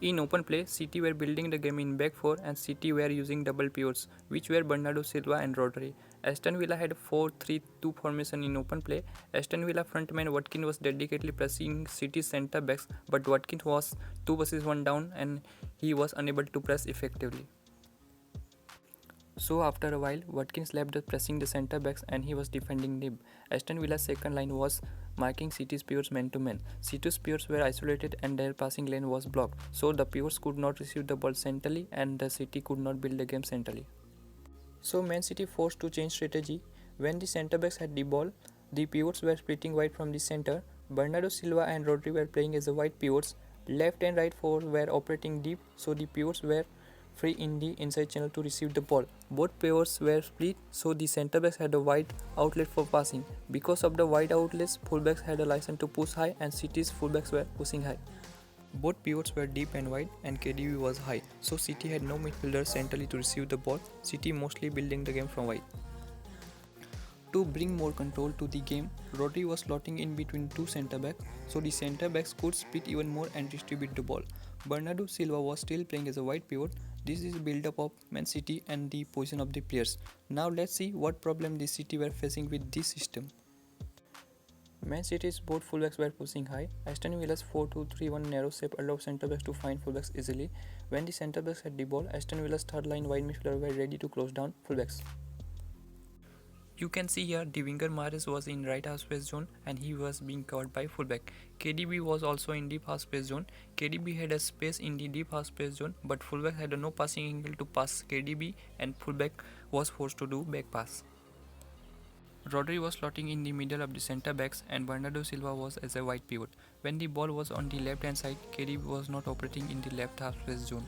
In open play, City were building the game in back four and City were using double pivots, which were Bernardo Silva and Rodri. Aston Villa had a 4-3-2 formation in open play. Aston Villa frontman Watkins was dedicatedly pressing City's centre backs, but Watkins was 2 versus 1 down and he was unable to press effectively. So after a while, Watkins left pressing the centre backs and he was defending Nib. Aston Villa's second line was marking City's pivots man-to-man. City's pivots were isolated and their passing lane was blocked, so the pivots could not receive the ball centrally and the City could not build the game centrally. So Man City forced to change strategy. When the centre backs had the ball, the pivots were splitting wide from the centre. Bernardo Silva and Rodri were playing as the wide pivots. Left and right forwards were operating deep, so the pivots were free in the inside channel to receive the ball. Both pivots were split, so the centre backs had a wide outlet for passing. Because of the wide outlets, fullbacks had a license to push high and City's fullbacks were pushing high. Both pivots were deep and wide and KDB was high, so City had no midfielder centrally to receive the ball, City mostly building the game from wide. To bring more control to the game, Rodri was slotting in between two centre-backs, so the centre-backs could split even more and distribute the ball. Bernardo Silva was still playing as a wide pivot. This is build-up of Man City and the position of the players. Now let's see what problem the City were facing with this system. Man City's both fullbacks were pushing high. Aston Villa's 4-2-3-1 narrow shape allowed centre-backs to find fullbacks easily. When the centre-backs had the ball, Aston Villa's third line wide midfielder were ready to close down fullbacks. You can see here the winger Mahrez was in right half space zone and he was being covered by fullback. KDB was also in deep half space zone. KDB had a space in the deep half space zone, but fullback had no passing angle to pass KDB and fullback was forced to do back pass. Rodri was slotting in the middle of the centre backs and Bernardo Silva was as a wide pivot. When the ball was on the left hand side, KDB was not operating in the left half space zone.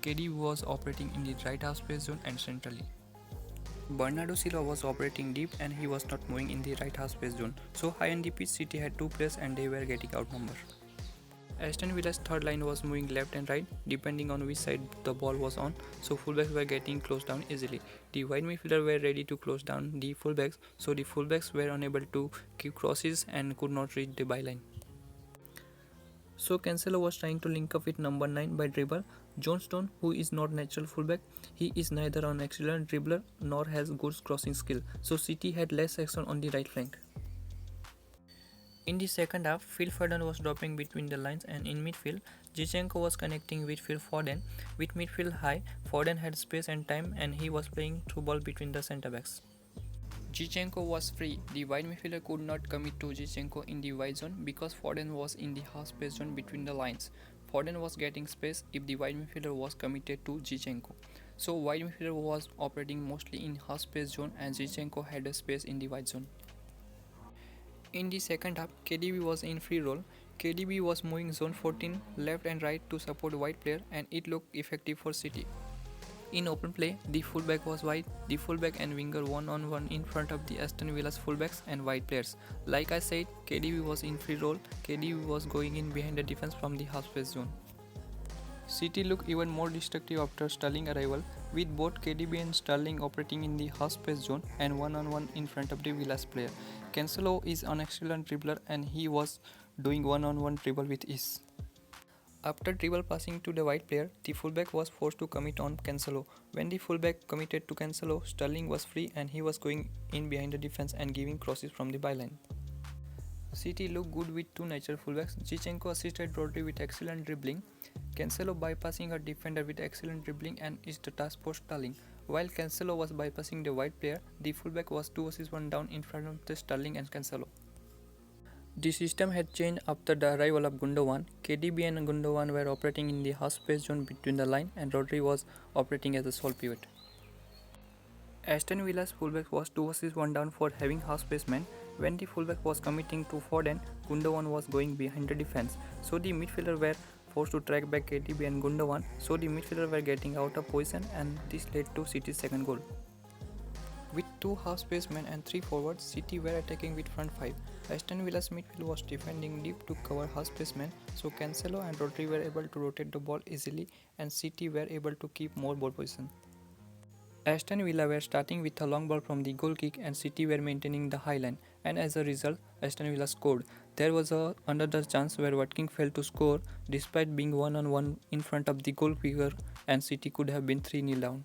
KDB was operating in the right half space zone and centrally. Bernardo Silva was operating deep and he was not moving in the right half space zone. So high on the pitch, City had two players and they were getting outnumbered. Aston Villa's third line was moving left and right depending on which side the ball was on, so fullbacks were getting closed down easily. The wide midfielders were ready to close down the fullbacks, so the fullbacks were unable to keep crosses and could not reach the byline. So Cancelo was trying to link up with number 9 by dribble. John Stone, who is not natural fullback, he is neither an excellent dribbler nor has good crossing skill, so City had less action on the right flank. In the second half, Phil Foden was dropping between the lines and in midfield, Zinchenko was connecting with Phil Foden. With midfield high, Foden had space and time and he was playing through ball between the centre backs. Zinchenko was free. The wide midfielder could not commit to Zinchenko in the wide zone because Foden was in the half space zone between the lines. Foden was getting space if the wide midfielder was committed to Zinchenko. So wide midfielder was operating mostly in half space zone and Zinchenko had a space in the wide zone. In the second half, KDB was in free role. KDB was moving zone 14 left and right to support wide player and it looked effective for City. In open play, the fullback was wide, the fullback and winger one-on-one in front of the Aston Villa's fullbacks and wide players. Like I said, KDB was in free role, KDB was going in behind the defense from the half space zone. City looked even more destructive after Sterling arrival, with both KDB and Sterling operating in the half space zone and one-on-one in front of the Villa's player. Cancelo is an excellent dribbler and he was doing one-on-one dribble with ease. After dribble passing to the wide player, the fullback was forced to commit on Cancelo. When the fullback committed to Cancelo, Sterling was free and he was going in behind the defense and giving crosses from the byline. City looked good with two natural fullbacks. Zinchenko assisted Rodri with excellent dribbling. Cancelo bypassing a defender with excellent dribbling and is the task for Sterling. While Cancelo was bypassing the wide player, the fullback was 2 versus 1 down in front of the Sterling and Cancelo. The system had changed after the arrival of Gundogan. KDB and Gundogan were operating in the half space zone between the line and Rodri was operating as a sole pivot. Aston Villa's fullback was 2 versus 1 down for having half space man. When the fullback was committing to Foden, Gundogan was going behind the defense. So the midfielder were forced to track back KDB and Gundogan. So the midfielder were getting out of position and this led to City's second goal. With 2 half space men and 3 forwards, City were attacking with front 5. Aston Villa's midfield was defending deep to cover half space men, so Cancelo and Rodri were able to rotate the ball easily and City were able to keep more ball position. Aston Villa were starting with a long ball from the goal kick and City were maintaining the high line, and as a result, Aston Villa scored. There was another chance where Watkins failed to score despite being one on one in front of the goalkeeper, and City could have been 3-0 down.